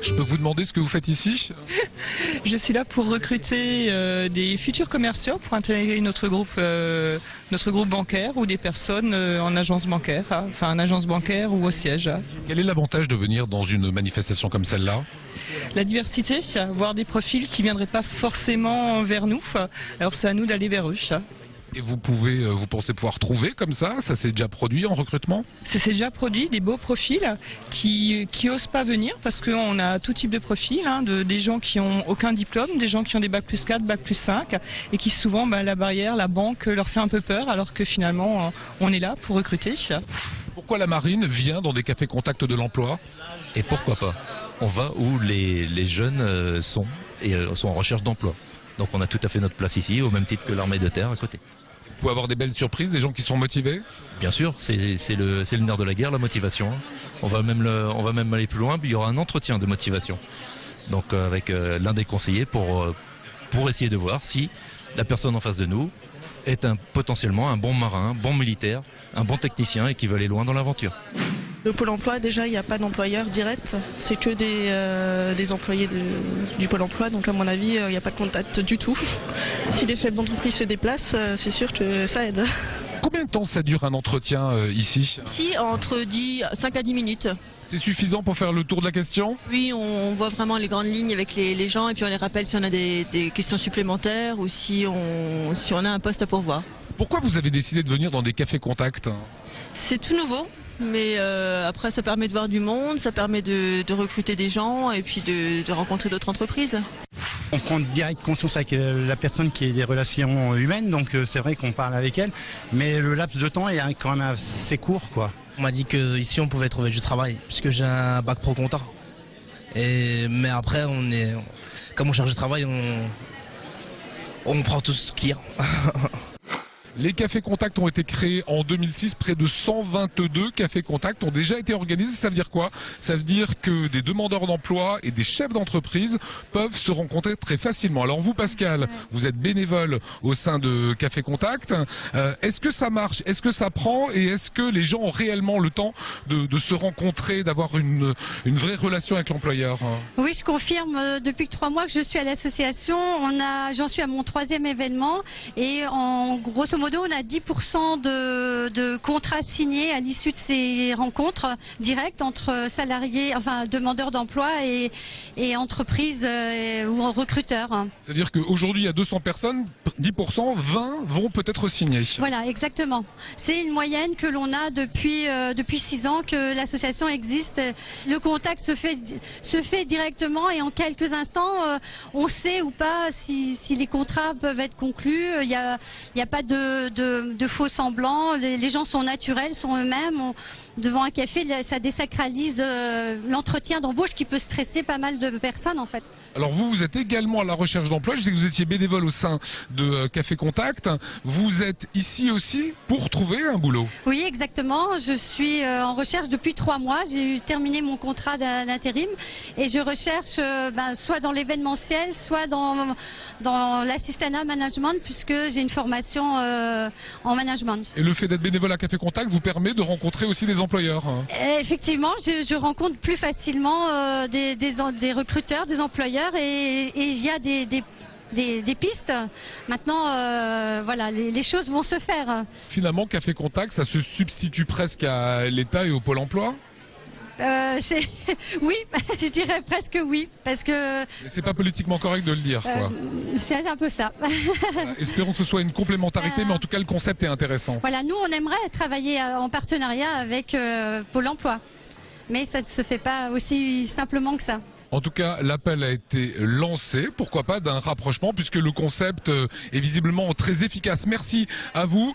Je peux vous demander ce que vous faites ici? Je suis là pour recruter des futurs commerciaux pour intégrer notre groupe bancaire ou des personnes en agence bancaire, enfin en agence bancaire ou au siège. Quel est l'avantage de venir dans une manifestation comme celle-là? La diversité, voir des profils qui viendraient pas forcément vers nous. Alors c'est à nous d'aller vers eux. Et vous pensez pouvoir trouver comme ça s'est déjà produit en recrutement? C'est déjà produit, des beaux profils qui osent pas venir parce qu'on a tout type de profils, des gens qui ont aucun diplôme, des gens qui ont des bac plus 4, bac plus 5 et qui souvent la barrière, la banque leur fait un peu peur alors que finalement on est là pour recruter. Pourquoi la marine vient dans des cafés contacts de l'emploi? Et pourquoi pas? On va où les jeunes sont en recherche d'emploi. Donc on a tout à fait notre place ici, au même titre que l'armée de terre à côté. Vous pouvez avoir des belles surprises, des gens qui sont motivés? Bien sûr, c'est le nerf de la guerre, la motivation. On va même aller plus loin, puis il y aura un entretien de motivation. Donc avec l'un des conseillers pour essayer de voir si la personne en face de nous est potentiellement un bon marin, un bon militaire, un bon technicien et qui veut aller loin dans l'aventure. Le Pôle emploi, déjà, il n'y a pas d'employeur direct, c'est que des employés du Pôle emploi, donc à mon avis, il n'y a pas de contact du tout. Si les chefs d'entreprise se déplacent, c'est sûr que ça aide. Combien de temps ça dure un entretien ici? Ici, entre 5 à 10 minutes. C'est suffisant pour faire le tour de la question? Oui, on voit vraiment les grandes lignes avec les gens et puis on les rappelle si on a des questions supplémentaires ou si on a un poste à pourvoir. Pourquoi vous avez décidé de venir dans des cafés contacts? C'est tout nouveau. Mais après, ça permet de voir du monde, ça permet de recruter des gens et puis de rencontrer d'autres entreprises. On prend direct conscience avec la personne qui est des relations humaines, donc c'est vrai qu'on parle avec elle, mais le laps de temps est quand même assez court, quoi. On m'a dit qu'ici on pouvait trouver du travail, puisque j'ai un bac pro compta. Mais après, comme on cherche du travail, on prend tout ce qu'il y a. Les cafés contacts ont été créés en 2006, près de 122 cafés contacts ont déjà été organisés. Ça veut dire quoi? Ça veut dire que des demandeurs d'emploi et des chefs d'entreprise peuvent se rencontrer très facilement. Alors vous, Pascal, vous êtes bénévole au sein de Café Contact. Est-ce que ça marche? Est-ce que ça prend? Et est-ce que les gens ont réellement le temps de se rencontrer, d'avoir une vraie relation avec l'employeur? Oui, je confirme depuis 3 mois que je suis à l'association. J'en suis à mon 3e événement et en grosso modo, on a 10% de contrats signés à l'issue de ces rencontres directes entre salariés, enfin demandeurs d'emploi et entreprises ou recruteurs. C'est-à-dire qu'aujourd'hui, il y a 200 personnes, 10%, 20 vont peut-être signer. Voilà, exactement. C'est une moyenne que l'on a depuis 6 ans que l'association existe. Le contact se fait directement et en quelques instants, on sait ou pas si les contrats peuvent être conclus. Il y a pas de faux semblants, les gens sont naturels, sont eux-mêmes. Devant un café, ça désacralise l'entretien d'embauche qui peut stresser pas mal de personnes en fait. Alors vous êtes également à la recherche d'emploi, je sais que vous étiez bénévole au sein de Café Contact. Vous êtes ici aussi pour trouver un boulot? Oui, exactement. Je suis en recherche depuis 3 mois. J'ai terminé mon contrat d'intérim et je recherche soit dans l'événementiel, soit dans l'assistanat management puisque j'ai une formation en management. Et le fait d'être bénévole à Café Contact vous permet de rencontrer aussi des employeurs? Effectivement, je rencontre plus facilement des recruteurs, des employeurs et il y a des pistes. Maintenant, voilà, les choses vont se faire. Finalement, Café Contact, ça se substitue presque à l'État et au Pôle emploi? Oui, je dirais presque oui, parce que... C'est pas politiquement correct de le dire, quoi. C'est un peu ça. Espérons que ce soit une complémentarité, mais en tout cas, le concept est intéressant. Voilà, nous, on aimerait travailler en partenariat avec Pôle emploi, mais ça ne se fait pas aussi simplement que ça. En tout cas, l'appel a été lancé, pourquoi pas d'un rapprochement, puisque le concept est visiblement très efficace. Merci à vous.